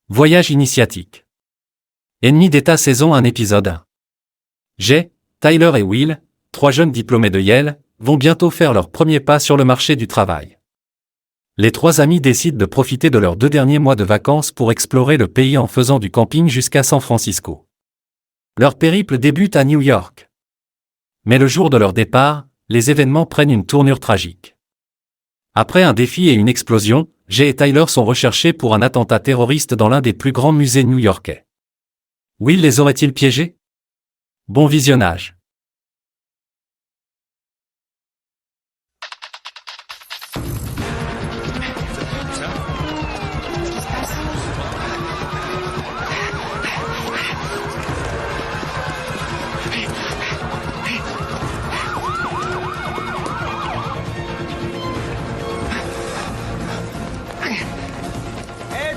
Voyage initiatique. Ennemi d'État saison 1 épisode 1. Jay, Tyler et Will, 3 jeunes diplômés de Yale, vont bientôt faire leur premier pas sur le marché du travail. Les 3 amis décident de profiter de leurs 2 derniers mois de vacances pour explorer le pays en faisant du camping jusqu'à San Francisco. Leur périple débute à New York. Mais le jour de leur départ, les événements prennent une tournure tragique. Après un défi et une explosion, Jay et Tyler sont recherchés pour un attentat terroriste dans l'un des plus grands musées new-yorkais. Will les aurait-il piégés? Bon visionnage.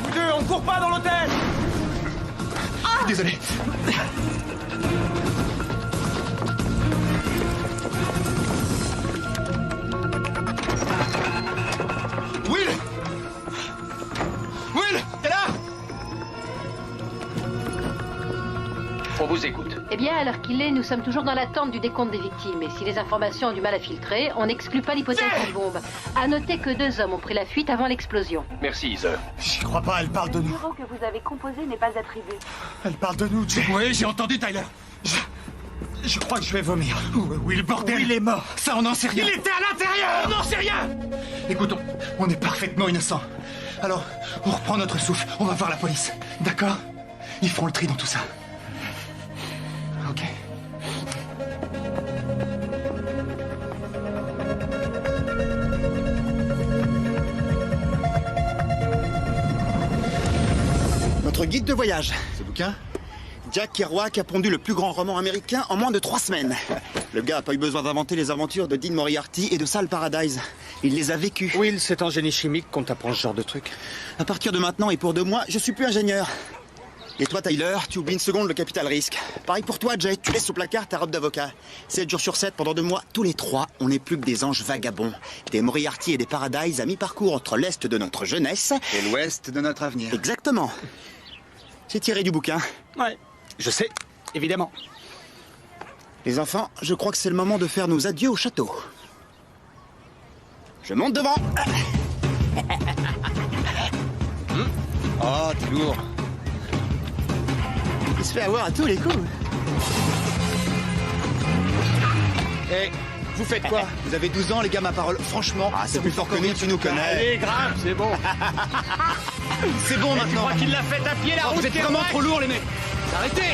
Vous deux, on court pas dans l'hôtel! Désolé. Will! Will! T'es là? On vous écoute. Eh bien, à l'heure qu'il est, nous sommes toujours dans l'attente du décompte des victimes. Et si les informations ont du mal à filtrer, on n'exclut pas l'hypothèse d'une bombe. À noter que 2 hommes ont pris la fuite avant l'explosion. Merci, Heather. J'y crois pas, elle parle de Le nous. numéro que vous avez composé n'est pas attribué. Elle parle de nous, Jay. Oui, j'ai entendu, Tyler. Je crois que je vais vomir. Will, bordel. Il est mort. Ça, on n'en sait rien. Il était à l'intérieur! On n'en sait rien. Écoute, on est parfaitement innocents. Alors, on reprend notre souffle. On va voir la police. D'accord? Ils feront le tri dans tout ça. Ok. Notre guide de voyage. Ce bouquin, Jack Kerouac a pondu le plus grand roman américain en moins de 3 semaines. Le gars a pas eu besoin d'inventer les aventures de Dean Moriarty et de Sal Paradise. Il les a vécues. Will, c'est en génie chimique qu'on t'apprend ce genre de truc. À partir de maintenant et pour 2 mois, je suis plus ingénieur. Et toi, Tyler, tu oublies une seconde le capital risque. Pareil pour toi, Jay, tu laisses au placard ta robe d'avocat. 7 jours sur 7, pendant 2 mois, tous les 3, on n'est plus que des anges vagabonds. Des Moriarty et des Paradise à mi-parcours entre l'Est de notre jeunesse... Et l'ouest de notre avenir. Exactement. C'est tiré du bouquin. Ouais, je sais, évidemment. Les enfants, je crois que c'est le moment de faire nos adieux au château. Je monte devant. Oh, t'es lourd. Il se fait avoir à tous les coups. Hé, vous faites quoi? Vous avez 12 ans, les gars, ma parole. Franchement, Ah, c'est plus fort que nous, tu nous connais. Allez, grave, c'est bon. C'est bon Tu maintenant. crois qu'il l'a fait à pied, la Oh, route vous êtes Kerouac? vraiment trop lourds, les mecs. Arrêtez!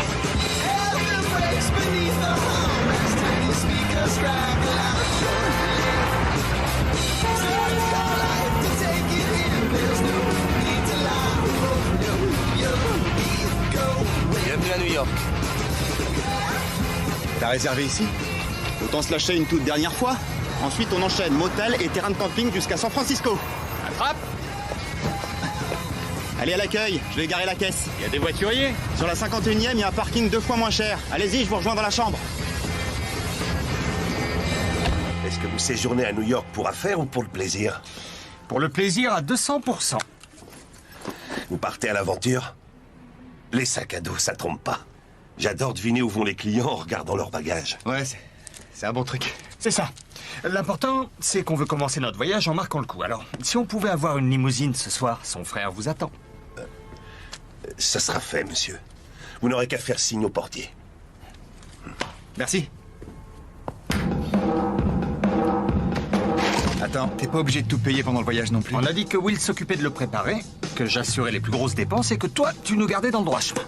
Bienvenue à New York. T'as réservé ici? Autant se lâcher une toute dernière fois. Ensuite, on enchaîne motel et terrain de camping jusqu'à San Francisco. Attrape! Allez à l'accueil, je vais garer la caisse. Il y a des voituriers. Sur la 51e, il y a un parking 2 fois moins cher. Allez-y, je vous rejoins dans la chambre. Est-ce que vous séjournez à New York pour affaires ou pour le plaisir? Pour le plaisir à 200%. Vous partez à l'aventure? Les sacs à dos, ça trompe pas. J'adore deviner où vont les clients en regardant leurs bagages. Ouais, c'est un bon truc. C'est ça. L'important, c'est qu'on veut commencer notre voyage en marquant le coup. Alors, si on pouvait avoir une limousine ce soir, son frère vous attend. Ça sera fait, monsieur. Vous n'aurez qu'à faire signe au portier. Merci. Attends, t'es pas obligé de tout payer pendant le voyage non plus. On a dit que Will s'occupait de le préparer, que j'assurais les plus grosses dépenses et que toi, tu nous gardais dans le droit chemin.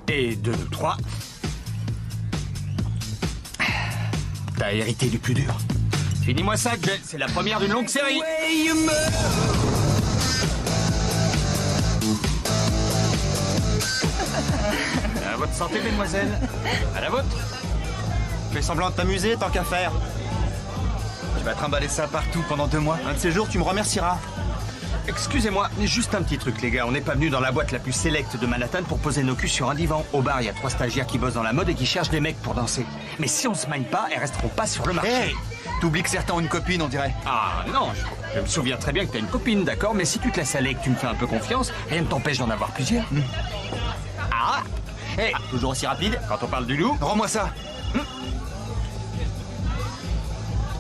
Et de nous 3, t'as hérité du plus dur. Finis-moi ça, Jay. C'est la première d'une longue série. À votre santé, mesdemoiselles. À la vôtre. Fais semblant de t'amuser, tant qu'à faire. Tu vas trimballer ça partout pendant 2 mois. Un de ces jours, tu me remercieras. Excusez-moi, mais juste un petit truc, les gars. On n'est pas venus dans la boîte la plus sélecte de Manhattan pour poser nos culs sur un divan. Au bar, il y a 3 stagiaires qui bossent dans la mode et qui cherchent des mecs pour danser. Mais si on se magne pas, elles resteront pas sur le marché. Hey, t'oublies que certains ont une copine, on dirait. Ah non, je me souviens très bien que t'as une copine, d'accord, mais si tu te laisses aller et que tu me fais un peu confiance, rien ne t'empêche d'en avoir plusieurs. Ah hey, toujours aussi rapide quand on parle du loup. Rends-moi ça.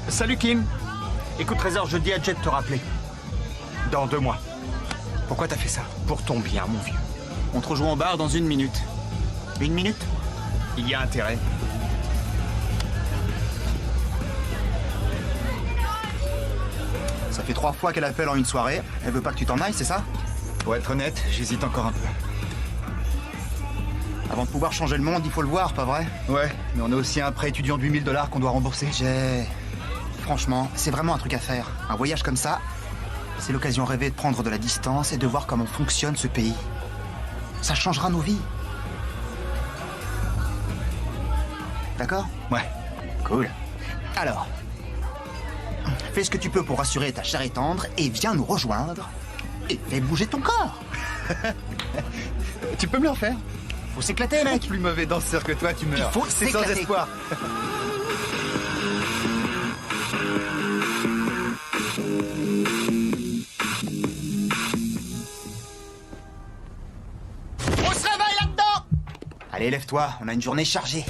Salut Kim. Écoute Trésor, je dis à Jet de te rappeler. Dans 2 mois. Pourquoi t'as fait ça? Pour ton bien, mon vieux. On te rejoint au bar dans 1 minute. 1 minute? Il y a intérêt. Ça fait 3 fois qu'elle appelle en une soirée. Elle veut pas que tu t'en ailles, c'est ça? Pour être honnête, j'hésite encore un peu. Avant de pouvoir changer le monde, il faut le voir, pas vrai? Ouais, mais on a aussi un prêt étudiant de 8000 $ qu'on doit rembourser. Franchement, c'est vraiment un truc à faire. Un voyage comme ça, c'est l'occasion rêvée de prendre de la distance et de voir comment fonctionne ce pays. Ça changera nos vies. D'accord? Ouais. Cool. Alors, fais ce que tu peux pour rassurer ta chère et tendre et viens nous rejoindre et fais bouger ton corps. Tu peux me le refaire? Faut s'éclater, mec. Plus mauvais danseur que toi, tu meurs. Il faut C'est sans s'éclater. espoir. On se réveille là-dedans! Allez, lève-toi, on a une journée chargée.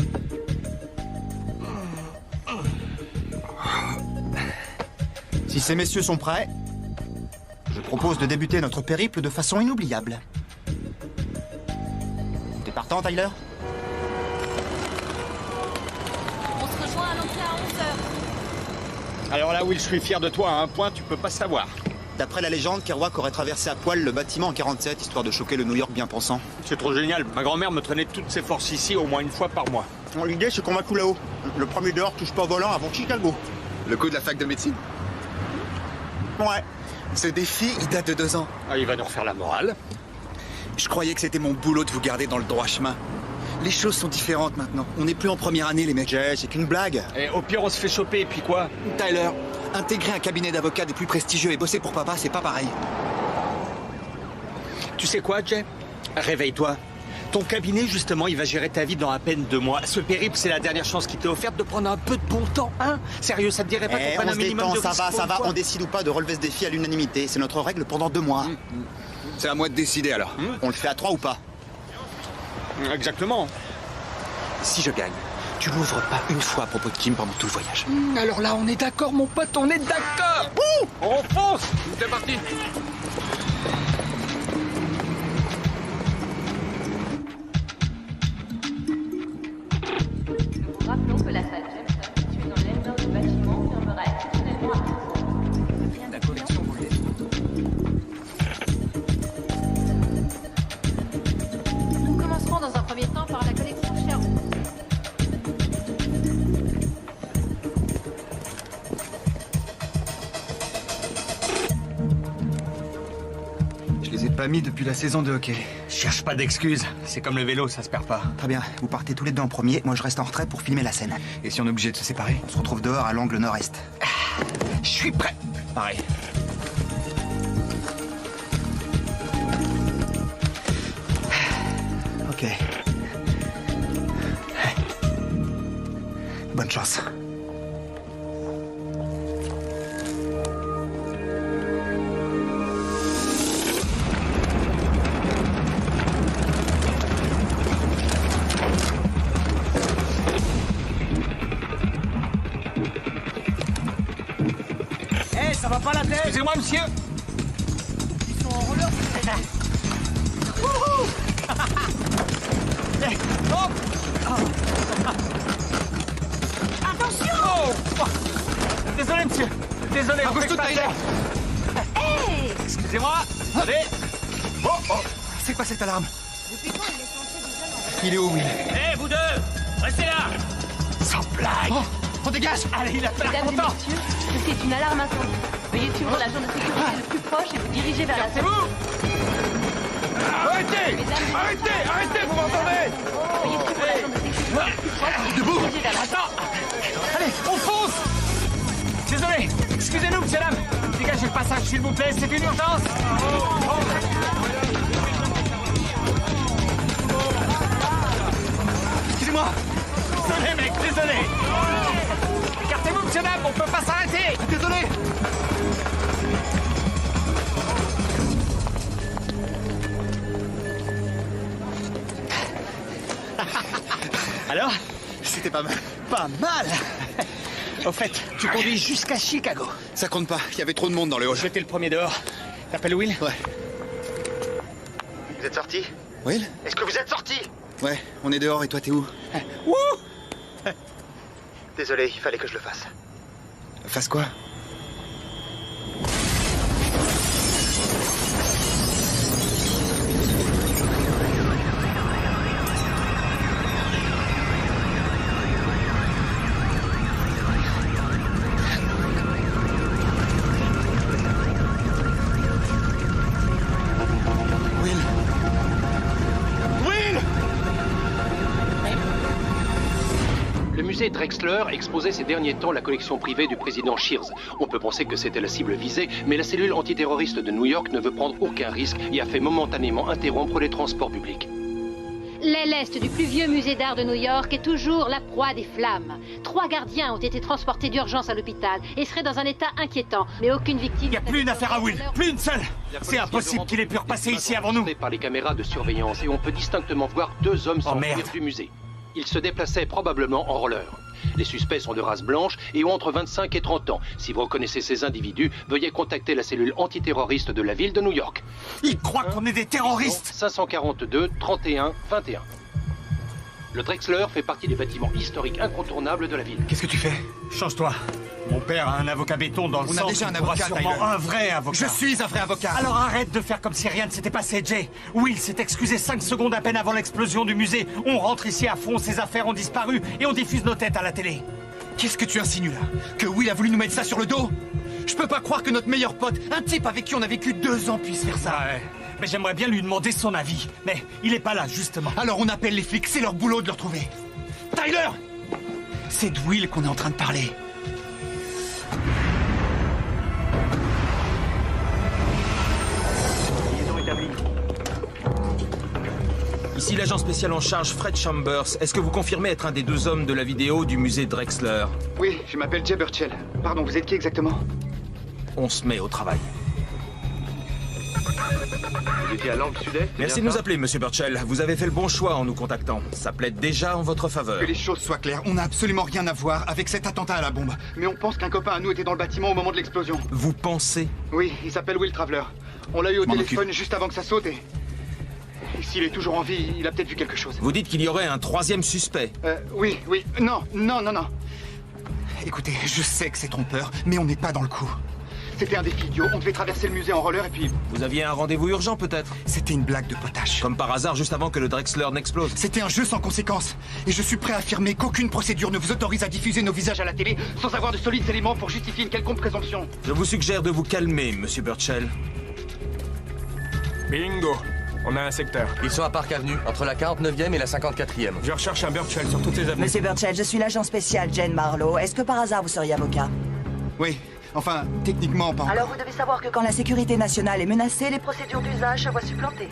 Si ces messieurs sont prêts, je propose de débuter notre périple de façon inoubliable. T'es partant, Tyler? On se rejoint à l'entrée à 11h. Alors là, Will, je suis fier de toi. À un point, tu peux pas savoir. D'après la légende, Kerouac aurait traversé à poil le bâtiment en 47, histoire de choquer le New York bien pensant. C'est trop génial. Ma grand-mère me traînait toutes ses forces ici au moins 1 fois par mois. L'idée, c'est qu'on va tout là-haut. Le premier dehors touche pas au volant avant Chicago. Le coup de la fac de médecine? Ouais. Ce défi, il date de 2 ans. Ah, il va nous refaire la morale. Je croyais que c'était mon boulot de vous garder dans le droit chemin. Les choses sont différentes maintenant. On n'est plus en première année, les mecs. C'est qu'une blague. Et au pire, on se fait choper, et puis quoi? Tyler, intégrer un cabinet d'avocats des plus prestigieux et bosser pour papa, c'est pas pareil. Tu sais quoi, Jay? Réveille-toi. Ton cabinet, justement, il va gérer ta vie dans à peine 2 mois. Ce périple, c'est la dernière chance qui t'est offerte de prendre un peu de bon temps, hein? Sérieux, ça te dirait pas qu'on prenne On un se minimum détend, de ça risque va, pour ça une va. fois? On décide ou pas de relever ce défi à l'unanimité. C'est notre règle pendant 2 mois. C'est à moi de décider alors. On le fait à 3 ou pas? Exactement. Si je gagne, tu l'ouvres pas une fois à propos de Kim pendant tout le voyage. Alors là, on est d'accord, mon pote, on est d'accord. On fonce. C'est parti. Rappelons que la salle Jameson, située dans l'aile nord du bâtiment, fermera exceptionnellement à 15h. La collection volée. Nous commencerons dans un premier temps par la collection Sherwood. Je les ai pas mis depuis la saison de hockey. Cherche pas d'excuses. C'est comme le vélo, ça se perd pas. Très bien. Vous partez tous les deux en premier. Moi, je reste en retrait pour filmer la scène. Et si on est obligé de se séparer? On se retrouve dehors à l'angle nord-est. Je suis prêt. Pareil. Ok. Bonne chance. Ça va pas la tête? Excusez-moi, monsieur. Ils sont en roller. Attention! Oh. Désolé, monsieur. Désolé. on fait Bouge-toi, pas Tyler. ça. Hey! Excusez-moi. Allez. C'est quoi cette alarme? Depuis quand il est censé déjà dans Il est où, Will? Hé, vous deux. Restez là. Sans blague. Oh, on dégage! Allez, il a fait Mesdames et content. messieurs, ceci est une alarme incendie. Veuillez suivre l'agent de sécurité le plus proche et vous diriger vers la C'est salle. vous. Arrêtez. Arrêtez. Arrêtez, vous m'entendez? Veuillez suivre l'agent de sécurité le plus proche et vous diriger vers la salle. Attends. Allez, on fonce. Désolé. Excusez-nous, monsieur, dame. Dégagez. Dégagez le passage, s'il vous plaît, c'est une urgence. Excusez-moi. Désolé, mec, désolé. Écartez-vous, monsieur Dame, on peut pas s'arrêter. Désolé. Alors, C'était pas mal. pas mal. Au fait, tu conduis jusqu'à Chicago. Ça compte pas, il y avait trop de monde dans le hall. J'étais le premier dehors. T'appelles Will? Ouais. Vous êtes sortis? Will? Est-ce que vous êtes sortis? Ouais, on est dehors et toi t'es où? Wouh! Désolé, il fallait que je le fasse. Fasse quoi? Le musée Drexler exposait ces derniers temps la collection privée du président Shears. On peut penser que c'était la cible visée, mais la cellule antiterroriste de New York ne veut prendre aucun risque et a fait momentanément interrompre les transports publics. L'aile est du plus vieux musée d'art de New York est toujours la proie des flammes. 3 gardiens ont été transportés d'urgence à l'hôpital et seraient dans un état inquiétant, mais aucune victime... Il n'y a plus une affaire à Will, plus une seule. C'est impossible qu'il ait pu repasser ici avant nous. Par les caméras de surveillance et on peut distinctement voir 2 hommes s'enfuir du musée. Ils se déplaçaient probablement en roller. Les suspects sont de race blanche et ont entre 25 et 30 ans. Si vous reconnaissez ces individus, veuillez contacter la cellule antiterroriste de la ville de New York. Ils croient qu'on est des terroristes. 542 31 21. Le Drexler fait partie des bâtiments historiques incontournables de la ville. Qu'est-ce que tu fais? Change-toi. Mon père a un avocat béton dans le sang. On a déjà un qui pourra avocat, sûrement Tyler. un vrai avocat. Je suis un vrai avocat. Alors arrête de faire comme si rien ne s'était passé, Jay. Will s'est excusé 5 secondes à peine avant l'explosion du musée. On rentre ici à fond, ses affaires ont disparu et on diffuse nos têtes à la télé. Qu'est-ce que tu insinues là? Que Will a voulu nous mettre ça sur le dos? Je peux pas croire que notre meilleur pote, un type avec qui on a vécu 2 ans, puisse faire ça. Ouais. Mais j'aimerais bien lui demander son avis. Mais il est pas là, justement. Alors on appelle les flics, c'est leur boulot de le retrouver. Tyler! C'est de Will qu'on est en train de parler. Liaison établie. Ici l'agent spécial en charge, Fred Chambers. Est-ce que vous confirmez être un des 2 hommes de la vidéo du musée Drexler? Oui, je m'appelle Jay Burchell. Pardon, vous êtes qui exactement? On se met au travail. Vous étiez à l'angle sud-est? Merci de nous appeler, monsieur Burchell. Vous avez fait le bon choix en nous contactant. Ça plaide déjà en votre faveur. Que les choses soient claires, on n'a absolument rien à voir avec cet attentat à la bombe. Mais on pense qu'un copain à nous était dans le bâtiment au moment de l'explosion. Vous pensez? Oui, il s'appelle Will Traveler. On l'a eu au téléphone juste avant que ça saute et s'il est toujours en vie, il a peut-être vu quelque chose. Vous dites qu'il y aurait un 3e suspect? Oui. Non. Écoutez, je sais que c'est trompeur, mais on n'est pas dans le coup. C'était un défi idiot. On devait traverser le musée en roller et puis... Vous aviez un rendez-vous urgent peut-être? C'était une blague de potache. Comme par hasard, juste avant que le Drexler n'explose. C'était un jeu sans conséquence. Et je suis prêt à affirmer qu'aucune procédure ne vous autorise à diffuser nos visages à la télé sans avoir de solides éléments pour justifier une quelconque présomption. Je vous suggère de vous calmer, monsieur Burchell. Bingo! On a un secteur. Ils sont à Park Avenue, entre la 49e et la 54e. Je recherche un Burchell sur toutes les avenues. Monsieur Burchell, je suis l'agent spécial Jane Marlowe. Est-ce que par hasard vous seriez avocat? Oui. Enfin, techniquement, pas. Alors vous devez savoir que quand la sécurité nationale est menacée, les procédures d'usage se voient supplantées.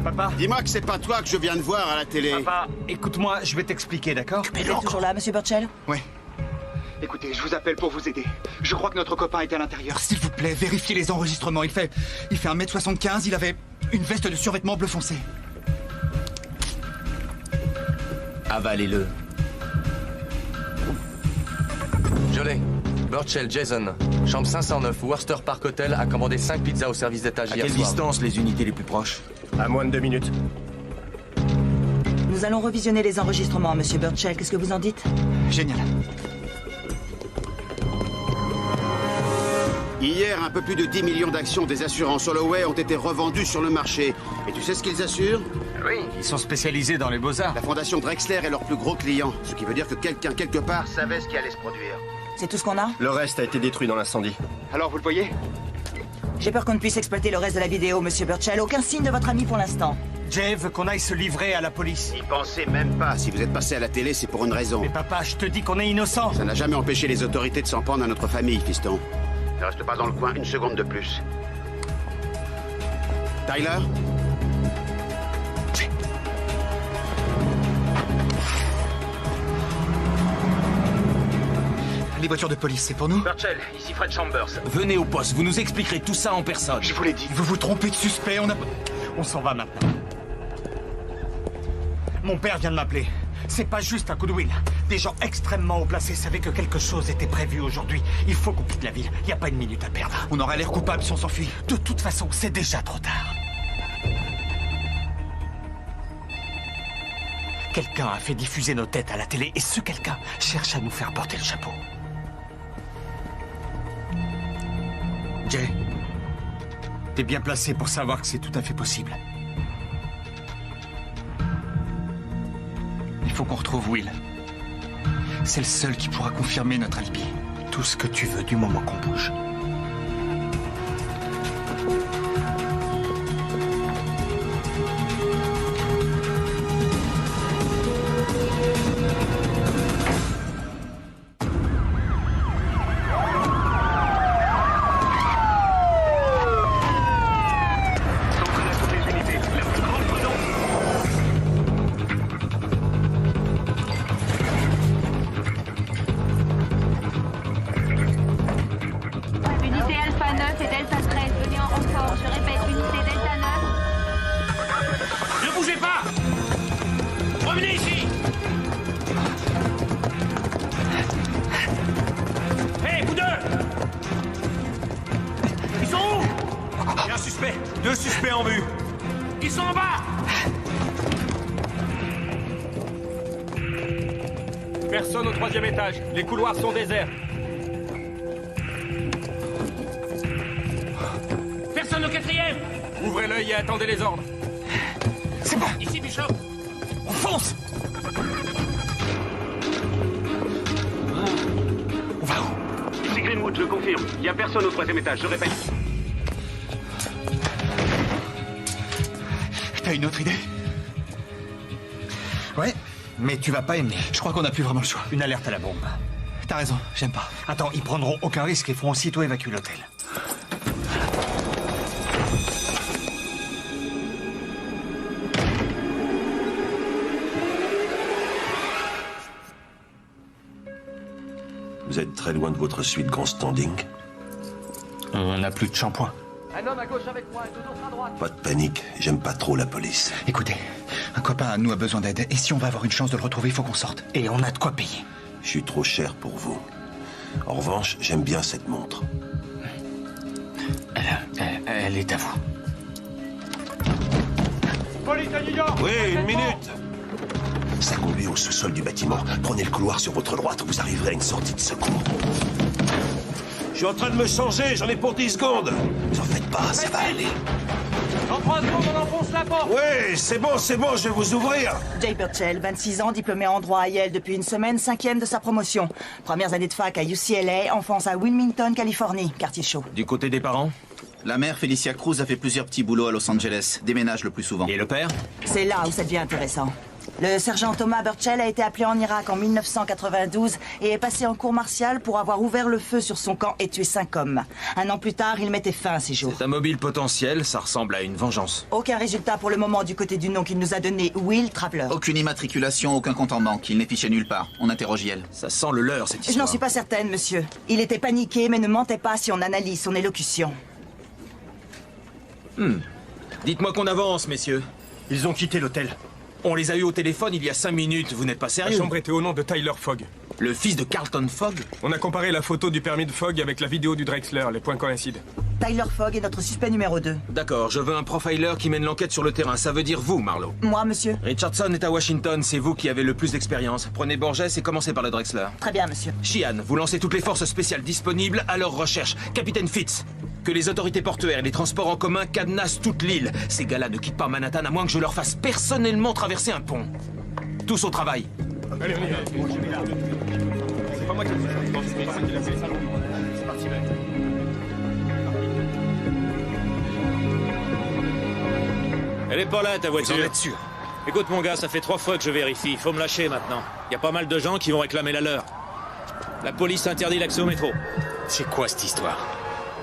Papa? Dis-moi que c'est pas toi que je viens de voir à la télé. Papa, écoute-moi, je vais t'expliquer, d'accord? Vous êtes toujours là, monsieur Burchell? Oui. Écoutez, je vous appelle pour vous aider. Je crois que notre copain était à l'intérieur. S'il vous plaît, vérifiez les enregistrements. Il fait 1m75, il avait une veste de survêtement bleu foncé. Avalez-le. Je l'ai. Burchell Jason, chambre 509, Worcester Park Hotel, a commandé 5 pizzas au service d'étage hier À quelle soir. distance les unités les plus proches? À moins de 2 minutes. Nous allons revisionner les enregistrements, monsieur Burchell. Qu'est-ce que vous en dites? Génial. Hier, un peu plus de 10 millions d'actions des assurances Holloway ont été revendues sur le marché. Et tu sais ce qu'ils assurent? Oui, ils sont spécialisés dans les beaux-arts. La fondation Drexler est leur plus gros client, ce qui veut dire que quelqu'un, quelque part, savait ce qui allait se produire. C'est tout ce qu'on a? Le reste a été détruit dans l'incendie. Alors, vous le voyez? J'ai peur qu'on ne puisse exploiter le reste de la vidéo, monsieur Burchell. Aucun signe de votre ami pour l'instant. Jay veut qu'on aille se livrer à la police. N'y pensez même pas. Si vous êtes passé à la télé, c'est pour une raison. Mais papa, je te dis qu'on est innocent. Ça n'a jamais empêché les autorités de s'en prendre à notre famille, fiston. Ne reste pas dans le coin une seconde de plus. Tyler? Les voitures de police, c'est pour nous? Burchell, ici Fred Chambers. Venez au poste, vous nous expliquerez tout ça en personne. Je vous l'ai dit, vous vous trompez de suspect, On s'en va maintenant. Mon père vient de m'appeler. C'est pas juste un coup de wheel. Des gens extrêmement haut placés savaient que quelque chose était prévu aujourd'hui. Il faut qu'on quitte la ville. Il n'y a pas une minute à perdre. On aurait l'air coupable si on s'enfuit. De toute façon, c'est déjà trop tard. Quelqu'un a fait diffuser nos têtes à la télé et ce quelqu'un cherche à nous faire porter le chapeau. Jay, t'es bien placé pour savoir que c'est tout à fait possible. Il faut qu'on retrouve Will. C'est le seul qui pourra confirmer notre alibi. Tout ce que tu veux du moment qu'on bouge. Deux suspects en vue. Ils sont en bas. Personne au 3e étage. Les couloirs sont déserts. Personne au 4e. Ouvrez l'œil et attendez les ordres. C'est bon. Ici, Bishop. On fonce. On va où? C'est Greenwood, je confirme. Il n'y a personne au 3e étage, je répète. T'as une autre idée? Ouais, mais tu vas pas aimer. Je crois qu'on n'a plus vraiment le choix. Une alerte à la bombe. T'as raison, j'aime pas. Attends, ils prendront aucun risque et feront aussitôt évacuer l'hôtel. Vous êtes très loin de votre suite grand standing. On n'a plus de shampoing. Un homme à gauche avec moi et deux autres à droite. Pas de panique, j'aime pas trop la police. Écoutez, un copain à nous a besoin d'aide. Et si on va avoir une chance de le retrouver, il faut qu'on sorte. Et on a de quoi payer. Je suis trop cher pour vous. En revanche, j'aime bien cette montre. Elle est à vous. Police à New York. Oui, une minute. Ça conduit au sous-sol du bâtiment. Prenez le couloir sur votre droite, vous arriverez à une sortie de secours. Je suis en train de me changer, j'en ai pour 10 secondes. Vous en faites pas, ça va aller. En 3 secondes, on enfonce la porte. Oui, c'est bon, je vais vous ouvrir. Jay Burchell, 26 ans, diplômé en droit à Yale depuis une semaine, 5e de sa promotion. Premières années de fac à UCLA, enfance à Wilmington, Californie, quartier chaud. Du côté des parents? La mère, Felicia Cruz, a fait plusieurs petits boulots à Los Angeles. Déménage le plus souvent. Et le père? C'est là où ça devient intéressant. Le sergent Thomas Burchell a été appelé en Irak en 1992 et est passé en cour martiale pour avoir ouvert le feu sur son camp et tué 5 hommes. Un an plus tard, il mettait fin à ses jours. C'est un mobile potentiel, ça ressemble à une vengeance. Aucun résultat pour le moment du côté du nom qu'il nous a donné, Will Traveler. Aucune immatriculation, aucun compte en banque. Il n'est fiché nulle part. On interroge Yale. Ça sent le leurre, cette histoire. Je n'en suis pas certaine, monsieur. Il était paniqué, mais ne mentait pas si on analyse son élocution. Dites-moi qu'on avance, messieurs. Ils ont quitté l'hôtel. On les a eus au téléphone il y a 5 minutes, vous n'êtes pas La sérieux? chambre était au nom de Tyler Fogg. Le fils de Carlton Fogg? On a comparé la photo du permis de Fogg avec la vidéo du Drexler, les points coïncident. Tyler Fogg est notre suspect numéro 2. D'accord, je veux un profiler qui mène l'enquête sur le terrain, ça veut dire vous, Marlowe. Moi, monsieur. Richardson est à Washington, c'est vous qui avez le plus d'expérience. Prenez Borges et commencez par le Drexler. Très bien, monsieur. Sheehan, vous lancez toutes les forces spéciales disponibles à leur recherche. Capitaine Fitz, que les autorités portuaires et les transports en commun cadenassent toute l'île. Ces gars-là ne quittent pas Manhattan à moins que je leur fasse personnellement traverser un pont. Tous au travail. Allez, on y va. C'est pas moi qui l'ai fait. C'est parti, là. Elle est pas là, ta voiture. Vous en êtes sûr? Écoute, mon gars, ça fait 3 fois que je vérifie. Il faut me lâcher maintenant. Il y a pas mal de gens qui vont réclamer la leur. La police interdit l'accès au métro. C'est quoi cette histoire?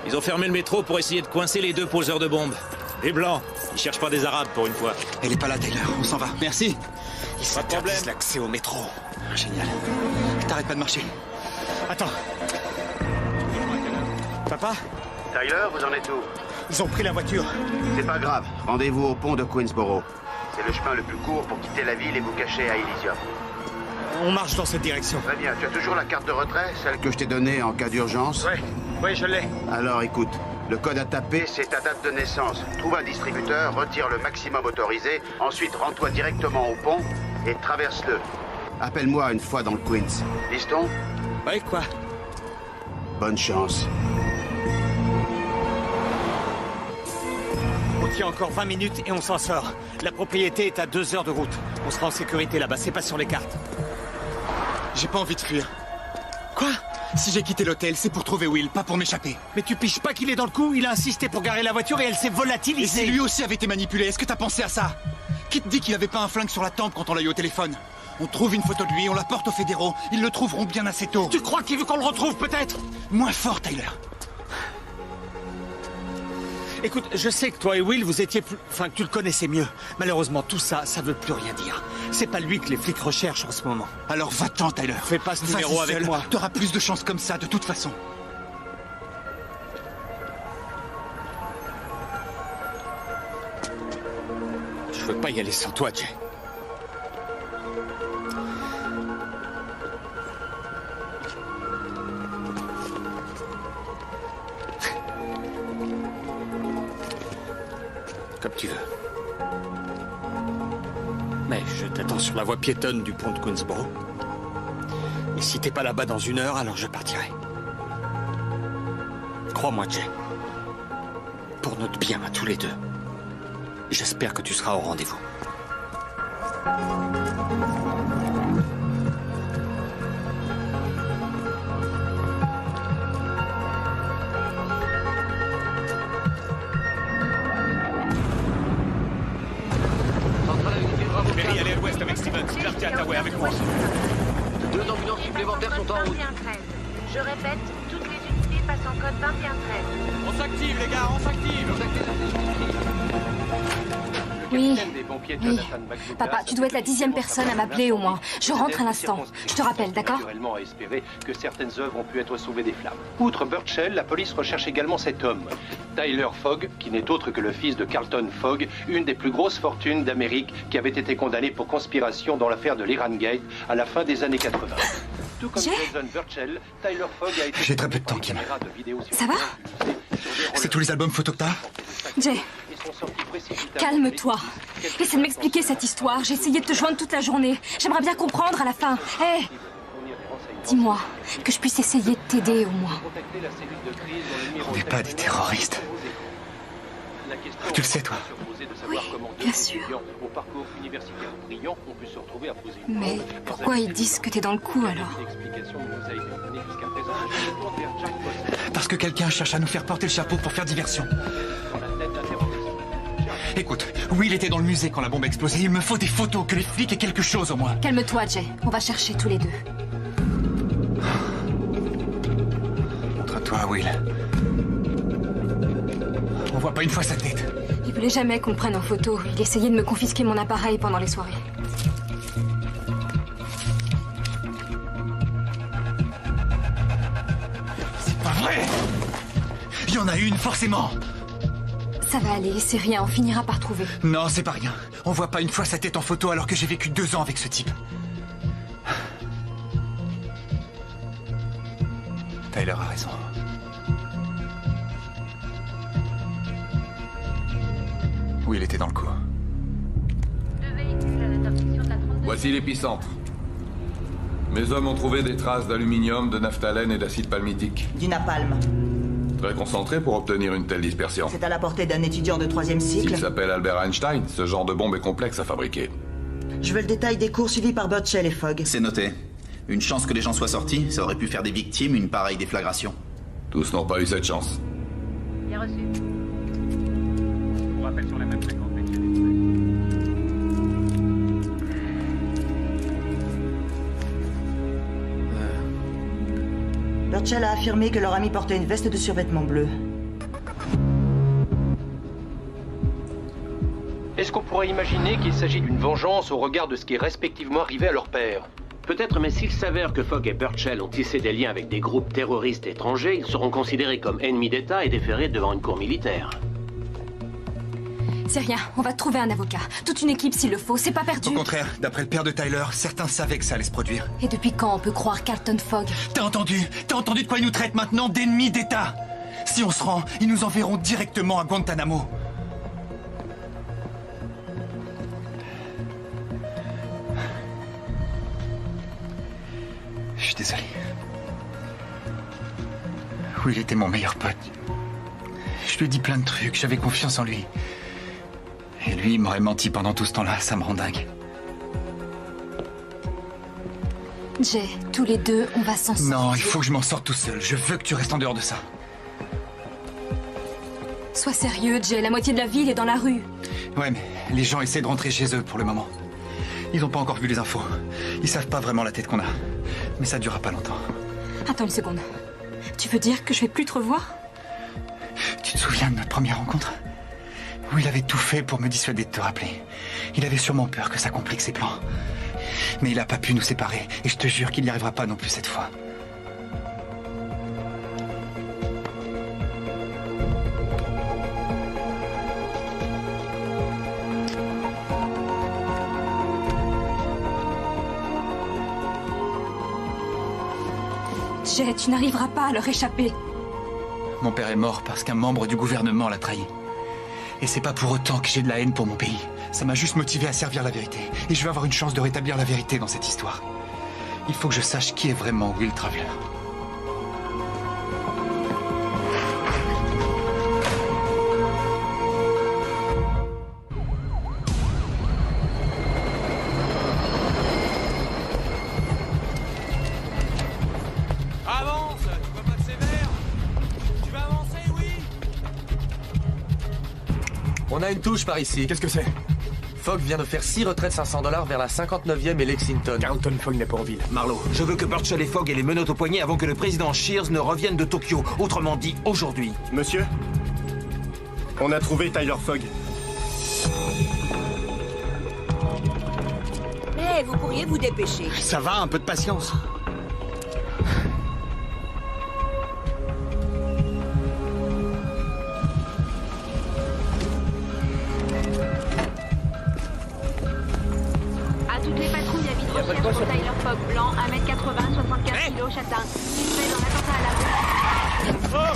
Ils ont fermé le métro pour essayer de coincer les deux poseurs de bombes. Les Blancs, ils cherchent pas des Arabes pour une fois. Elle est pas là, Taylor. On s'en va. Merci. Ils Pas de problème. s'interdisent l'accès au métro. Génial. T'arrêtes pas de marcher. Attends. Papa? Tyler, vous en êtes où? Ils ont pris la voiture. C'est pas grave. Rendez-vous au pont de Queensboro. C'est le chemin le plus court pour quitter la ville et vous cacher à Elysium. On marche dans cette direction. Très bien. Tu as toujours la carte de retrait, celle que je t'ai donnée en cas d'urgence? Oui, je l'ai. Alors écoute, le code à taper, c'est ta date de naissance. Trouve un distributeur, retire le maximum autorisé, ensuite rends-toi directement au pont et traverse-le. Appelle-moi une fois dans le Queens. Liston? Ouais, quoi? Bonne chance. On tient encore 20 minutes et on s'en sort. La propriété est à 2 heures de route. On sera en sécurité là-bas, c'est pas sur les cartes. J'ai pas envie de fuir. Quoi? Si j'ai quitté l'hôtel, c'est pour trouver Will, pas pour m'échapper. Mais tu piges pas qu'il est dans le coup? Il a insisté pour garer la voiture et elle s'est volatilisée. Et si lui aussi avait été manipulé, est-ce que t'as pensé à ça? Qui te dit qu'il avait pas un flingue sur la tempe quand on l'a eu au téléphone? On trouve une photo de lui, on la porte aux fédéraux. Ils le trouveront bien assez tôt. Tu crois qu'il veut qu'on le retrouve peut-être? Moins fort, Tyler. Écoute, je sais que toi et Will, vous étiez plus... Enfin, que tu le connaissais mieux. Malheureusement, tout ça, ça veut plus rien dire. C'est pas lui que les flics recherchent en ce moment. Alors va-t'en, Tyler. Fais pas ce numéro avec moi. T'auras plus de chance comme ça, de toute façon. Je veux pas y aller sans toi, Jay. Comme tu veux. Mais je t'attends sur la voie piétonne du pont de Queensboro. Et si t'es pas là-bas dans 1 heure, alors je partirai. Crois-moi, Jay. Pour notre bien à tous les deux. J'espère que tu seras au rendez-vous. Perry, allez à l'ouest avec Stevens. Clark et Attaway avec moi. 2 ambulances supplémentaires sont en route. 2113. Je répète, toutes les unités passent en code 2113. On s'active, les gars, on s'active. Oui. Papa, tu dois être la 10e personne à m'appeler au moins. Je rentre à l'instant. Je te rappelle, d'accord? Naturellement à espérer que certaines œuvres ont pu être sauvées des flammes. Outre Burchell, la police recherche également cet homme, Tyler Fogg, qui n'est autre que le fils de Carlton Fogg, une des plus grosses fortunes d'Amérique, qui avait été condamné pour conspiration dans l'affaire de l'Iran Gate à la fin des années 80. Tout comme Jason Burchell, Tyler Fogg a été... J'ai très peu de temps, Kim. Ça va? C'est tous les albums photos que t'as? Jay, calme-toi. Essaie de m'expliquer cette histoire. J'ai essayé de te joindre toute la journée. J'aimerais bien comprendre à la fin. Hé, dis-moi, que je puisse essayer de t'aider au moins. On n'est pas des terroristes. Tu le sais, toi? Oui, bien sûr. Mais pourquoi ils disent que t'es dans le coup, alors? Parce que quelqu'un cherche à nous faire porter le chapeau pour faire diversion. Écoute, Will était dans le musée quand la bombe a explosé. Il me faut des photos, que les flics aient quelque chose au moins. Calme-toi, Jay. On va chercher tous les deux. Montre-toi, Will. On voit pas une fois sa tête. Il voulait jamais qu'on le prenne en photo. Il essayait de me confisquer mon appareil pendant les soirées. C'est pas vrai! Il y en a une, forcément! Ça va aller, c'est rien, on finira par trouver. Non, c'est pas rien. On voit pas une fois sa tête en photo alors que j'ai vécu 2 ans avec ce type. Tyler a raison. Oui, il était dans le coup. Voici l'épicentre. Mes hommes ont trouvé des traces d'aluminium, de naphtalène et d'acide palmitique. Du napalm. Très concentré pour obtenir une telle dispersion. C'est à la portée d'un étudiant de 3e cycle. S'il s'appelle Albert Einstein, ce genre de bombe est complexe à fabriquer. Je veux le détail des cours suivis par Burchell et Fogg. C'est noté. Une chance que les gens soient sortis, ça aurait pu faire des victimes une pareille déflagration. Tous n'ont pas eu cette chance. Bien reçu. On rappelle sur la même fréquence. Burchell a affirmé que leur ami portait une veste de survêtement bleu. Est-ce qu'on pourrait imaginer qu'il s'agit d'une vengeance au regard de ce qui est respectivement arrivé à leur père? Peut-être, mais s'il s'avère que Fogg et Burchell ont tissé des liens avec des groupes terroristes étrangers, ils seront considérés comme ennemis d'État et déférés devant une cour militaire. C'est rien, on va trouver un avocat. Toute une équipe s'il le faut, c'est pas perdu. Au contraire, d'après le père de Tyler, certains savaient que ça allait se produire. Et depuis quand on peut croire Carlton Fogg? T'as entendu de quoi ils nous traitent maintenant d'ennemis d'État? Si on se rend, ils nous enverront directement à Guantanamo. Je suis désolé. Will était mon meilleur pote. Je lui ai dit plein de trucs, j'avais confiance en lui. Et lui, il m'aurait menti pendant tout ce temps-là, ça me rend dingue. Jay, tous les deux, on va s'en sortir. Non, il faut que je m'en sorte tout seul. Je veux que tu restes en dehors de ça. Sois sérieux, Jay, la moitié de la ville est dans la rue. Ouais, mais les gens essaient de rentrer chez eux pour le moment. Ils n'ont pas encore vu les infos. Ils savent pas vraiment la tête qu'on a. Mais ça durera pas longtemps. Attends une seconde. Tu veux dire que je vais plus te revoir? Tu te souviens de notre première rencontre? Où il avait tout fait pour me dissuader de te rappeler. Il avait sûrement peur que ça complique ses plans. Mais il a pas pu nous séparer. Et je te jure qu'il n'y arrivera pas non plus cette fois. Jay, tu n'arriveras pas à leur échapper. Mon père est mort parce qu'un membre du gouvernement l'a trahi. Et c'est pas pour autant que j'ai de la haine pour mon pays. Ça m'a juste motivé à servir la vérité. Et je vais avoir une chance de rétablir la vérité dans cette histoire. Il faut que je sache qui est vraiment Will Traveler. Avance, tu vois pas que c'est vert? Tu vas avancer, oui? On a une touche par ici. Qu'est-ce que c'est? Fogg vient de faire 6 retraits de $500 vers la 59e et Lexington. Carlton Fogg n'est pas en ville. Marlowe, je veux que Burchell et Fogg aient les menottes au poignet avant que le président Shears ne revienne de Tokyo. Autrement dit, aujourd'hui. Monsieur, on a trouvé Tyler Fogg. Mais vous pourriez vous dépêcher. Ça va, un peu de patience. Tyler Fogg, blanc, 1m80, 75 kg, châtain. Fait dans l'attentat à la rue. Oh!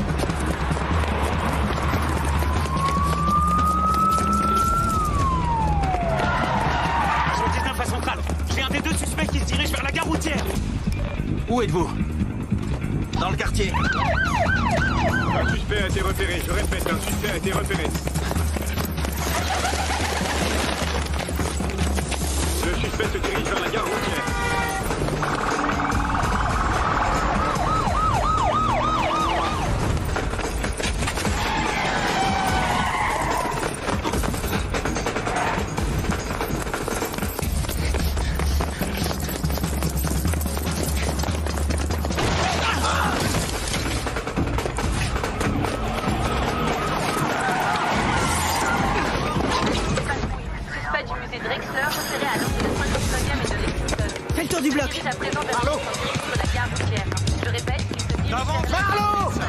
Agent 19 à centrale. J'ai un des deux suspects qui se dirige vers la gare routière. Où êtes-vous? Dans le quartier. Un suspect a été repéré. Je répète, un suspect a été repéré. Le suspect se dirige vers la gare routière. Suspect du musée Drexler, repéré à l'entrée de 59e et de Lexington. Fais le tour du bloc. Il dirige à présent vers la gare routière. Je répète, il se dirige vers la gare routière.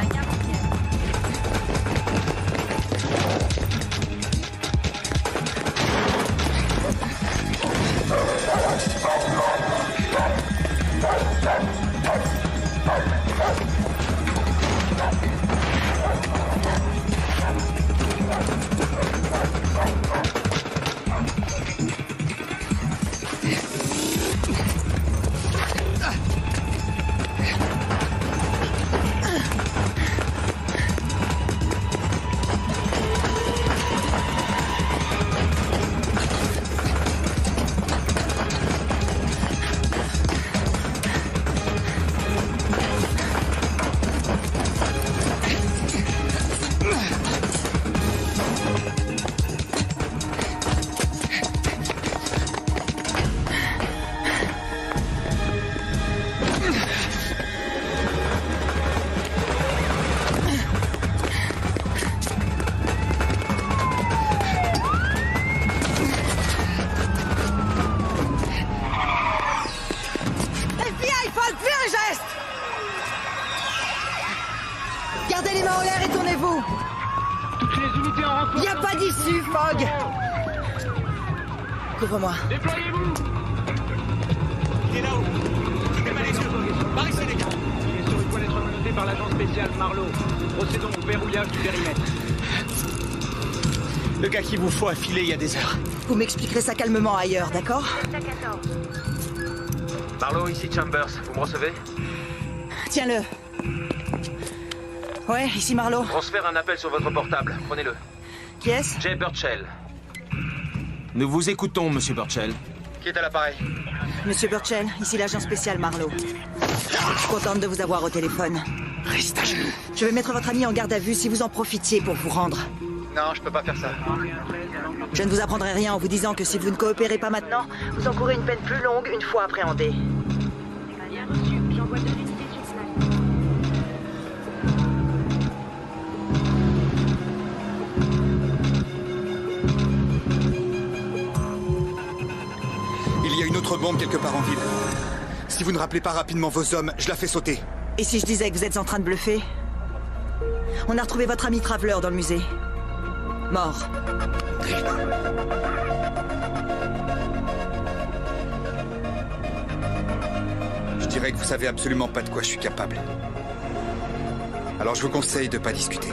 Toutes les unités en renfort. Y a pas d'issue, Fogg. Couvre-moi. Déployez-vous. Il est là-haut. Fermez les yeux. Par ici, les gars. Il est sur une toilette remontée par l'agent spécial Marlowe. Procédons au verrouillage du périmètre. Le gars qu'il vous faut a filé il y a des heures. Vous m'expliquerez ça calmement ailleurs, d'accord? Marlowe, ici Chambers. Vous me recevez? Tiens-le. Ouais, ici Marlowe. Transfère un appel sur votre portable. Prenez-le. Qui est-ce? Jay Burchell. Nous vous écoutons, Monsieur Burchell. Qui est à l'appareil? Monsieur Burchell, ici l'agent spécial Marlowe. Je suis contente de vous avoir au téléphone. Reste à genoux. Je vais mettre votre ami en garde à vue si vous en profitiez pour vous rendre. Non, je peux pas faire ça. Je ne vous apprendrai rien en vous disant que si vous ne coopérez pas maintenant, vous encourez une peine plus longue une fois appréhendé. Bien reçu. J'envoie 2 unités sur place. Il y a une autre bombe quelque part en ville. Si vous ne rappelez pas rapidement vos hommes, je la fais sauter. Et si je disais que vous êtes en train de bluffer? On a retrouvé votre ami Traveler dans le musée. Mort. Je dirais que vous savez absolument pas de quoi je suis capable. Alors je vous conseille de pas discuter.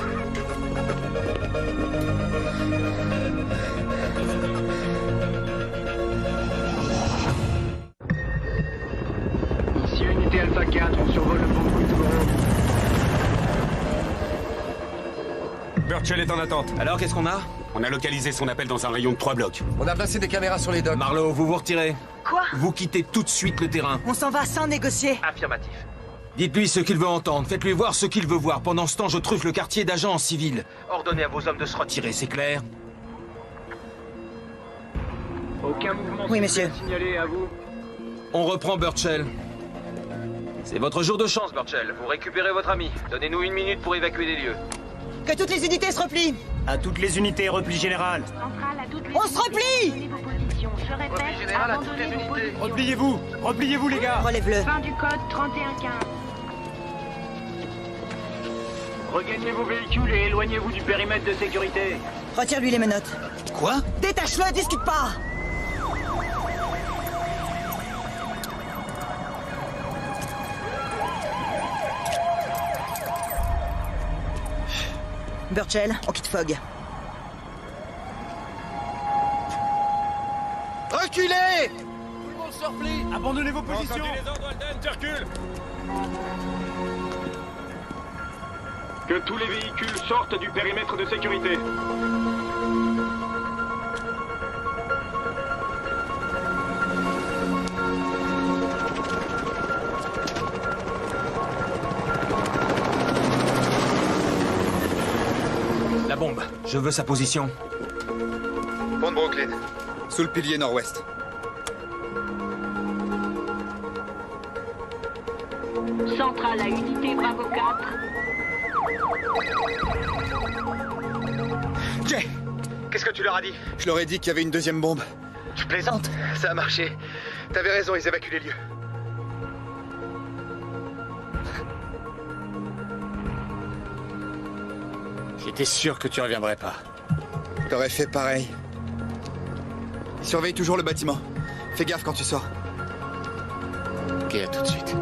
Ici unité Alpha 4, on survole le pont de Woodsboro. Burchell est en attente. Alors, qu'est-ce qu'on a? On a localisé son appel dans un rayon de 3 blocs. On a placé des caméras sur les docks. Marlowe, vous vous retirez. Quoi? Vous quittez tout de suite le terrain. On s'en va sans négocier. Affirmatif. Dites-lui ce qu'il veut entendre. Faites-lui voir ce qu'il veut voir. Pendant ce temps, je truffe le quartier d'agents en civil. Ordonnez à vos hommes de se retirer. Tirez, c'est clair? Aucun mouvement Oui, monsieur. signalé à vous. On reprend Burchell. C'est votre jour de chance, Burchell. Vous récupérez votre ami. Donnez-nous 1 minute pour évacuer les lieux. Que toutes les unités se replient. À toutes les unités, repli général. Centrale à toutes les On se replie. Abandonnez vos positions. Je répète, Repli général à toutes abandonnez les vos unités. positions. Repliez-vous. Repliez-vous, les gars. Relève-le. Fin du code 3115. Regagnez vos véhicules et éloignez-vous du périmètre de sécurité. Retire-lui les menottes. Quoi? Détache-le, discute pas. Burchell, on quitte Fogg. Reculez! Tout le monde se replie. Abandonnez vos positions. les ordres, Alden, tu recules. Que tous les véhicules sortent du périmètre de sécurité. La bombe. Je veux sa position. Pont de Brooklyn. Sous le pilier nord-ouest. Centrale à unité Bravo 4. Jay, qu'est-ce que tu leur as dit? Je leur ai dit qu'il y avait une deuxième bombe. Tu plaisantes? Ça a marché. T'avais raison, ils évacuent les lieux. J'étais sûr que tu reviendrais pas. T'aurais fait pareil. Surveille toujours le bâtiment. Fais gaffe quand tu sors. Ok, à tout de suite.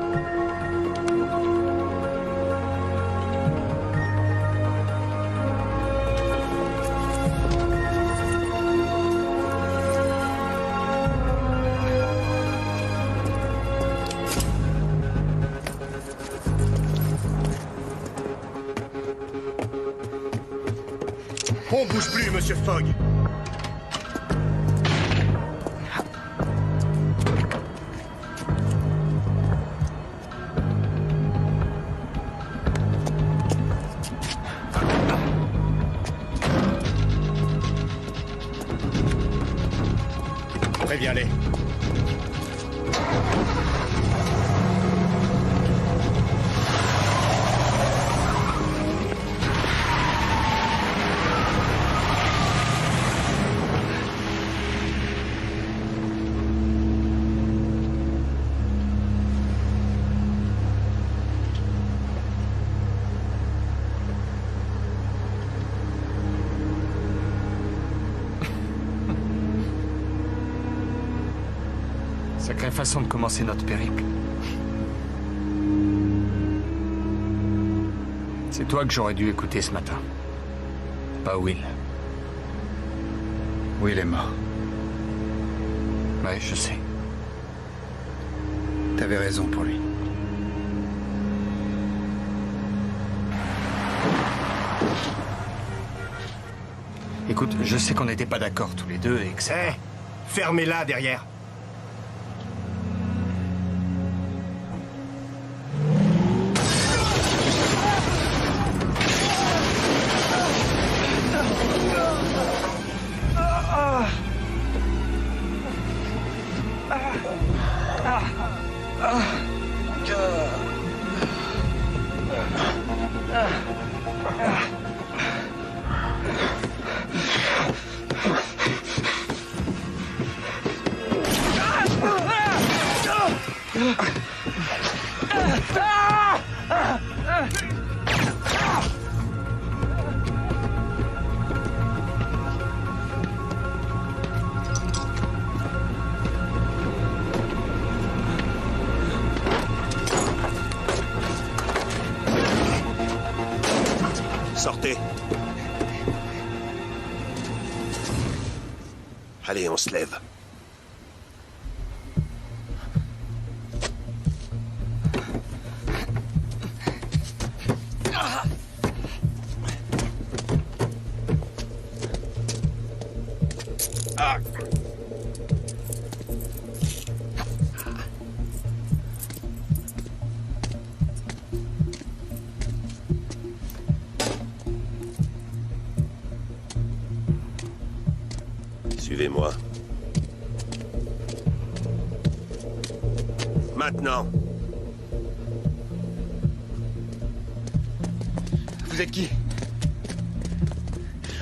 On bouge plus, monsieur Fogg. Préviens-les. Sacrée façon de commencer notre périple. C'est toi que j'aurais dû écouter ce matin. Pas Will. Will est mort. Ouais, je sais. T'avais raison pour lui. Écoute, je sais qu'on n'était pas d'accord tous les deux et que ça... Fermez-la derrière. Sortez. Allez, on se lève. Suivez-moi. Maintenant. Vous êtes qui?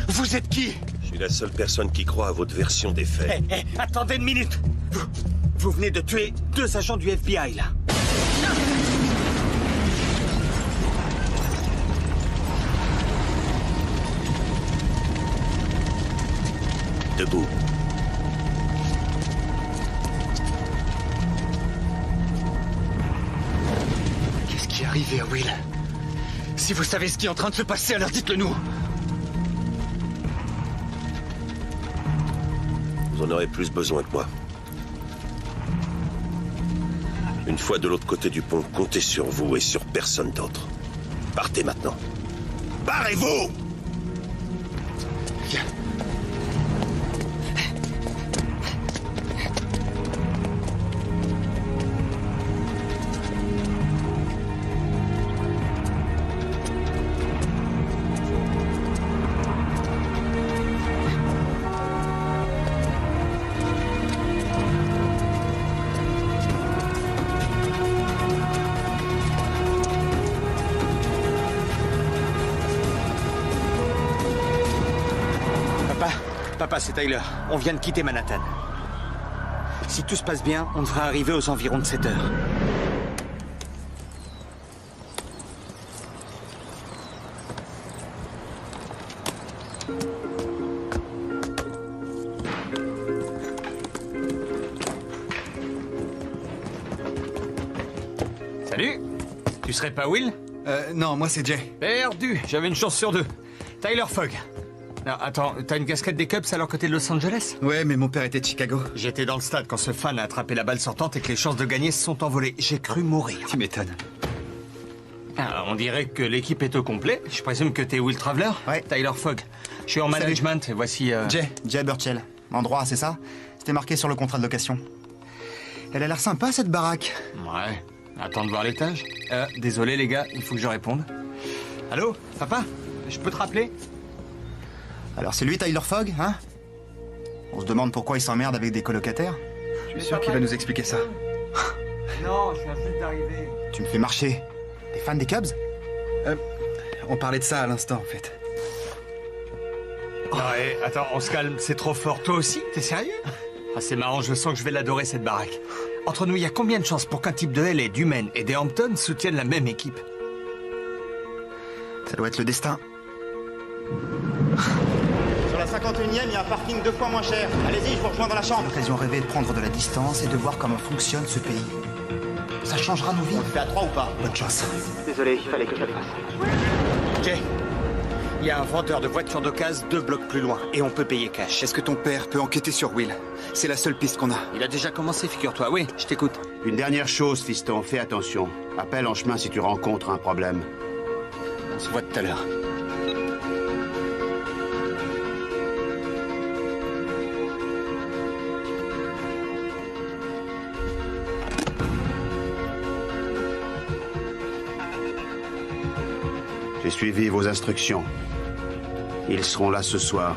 Vous êtes qui? Je suis la seule personne qui croit à votre version des faits. Attendez une minute. Vous venez de tuer 2 agents du FBI, là. Debout. Qu'est-ce qui est arrivé à Will? Si vous savez ce qui est en train de se passer, alors dites-le nous. Vous en aurez plus besoin que moi. Une fois de l'autre côté du pont, comptez sur vous et sur personne d'autre. Partez maintenant. Barrez-vous! Viens. Papa, c'est Tyler. On vient de quitter Manhattan. Si tout se passe bien, on devrait arriver aux environs de 7 heures. Salut. Tu serais pas Will? Non, moi c'est Jay. Perdu. J'avais une chance sur 2. Tyler Fogg. Non, attends, t'as une casquette des Cubs à leur côté de Los Angeles? Ouais, mais mon père était de Chicago. J'étais dans le stade quand ce fan a attrapé la balle sortante et que les chances de gagner se sont envolées. J'ai cru mourir. Tu m'étonnes. Ah, on dirait que l'équipe est au complet. Je présume que t'es Will Traveler? Ouais. Tyler Fogg. Je suis en management et voici... Jay Burchell. Endroit, c'est ça? C'était marqué sur le contrat de location. Elle a l'air sympa, cette baraque. Ouais. Attends de voir l'étage. Désolé les gars, il faut que je réponde. Allô, papa? Je peux te rappeler? Alors c'est lui Tyler Fogg, hein? On se demande pourquoi il s'emmerde avec des colocataires. Je suis sûr qu'il va nous expliquer ça. Non, je viens juste d'arriver. Tu me fais marcher. T'es fan des Cubs? On parlait de ça à l'instant, en fait. Ouais, attends, on se calme, c'est trop fort. Toi aussi? T'es sérieux? Ah, c'est marrant, je sens que je vais l'adorer, cette baraque. Entre nous, il y a combien de chances pour qu'un type de LA, du Maine et des Hamptons soutiennent la même équipe? Ça doit être le destin. la 51e, il y a un parking 2 fois moins cher. Allez-y, je vous rejoins dans la chambre. L'occasion rêvée de prendre de la distance et de voir comment fonctionne ce pays. Ça changera nos vies. On le fait à 3 ou pas? Bonne chance. Désolé, il fallait que je le fasse. Jay, il y a un vendeur de voitures d'occasion 2 blocs plus loin, et on peut payer cash. Est-ce que ton père peut enquêter sur Will? C'est la seule piste qu'on a. Il a déjà commencé, figure-toi. Oui, je t'écoute. Une dernière chose, fiston, fais attention. Appelle en chemin si tu rencontres un problème. On se voit tout à l'heure. J'ai suivi vos instructions. Ils seront là ce soir.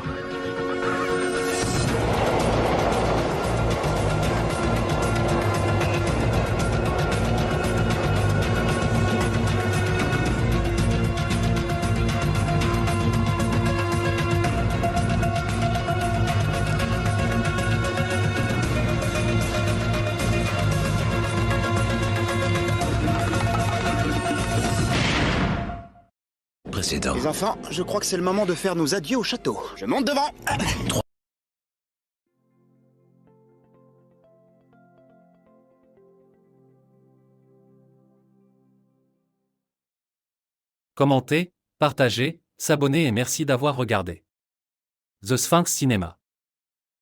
Les enfants, je crois que c'est le moment de faire nos adieux au château. Je monte devant. Commentez, partagez, s'abonner et merci d'avoir regardé. The Sphinx Cinéma.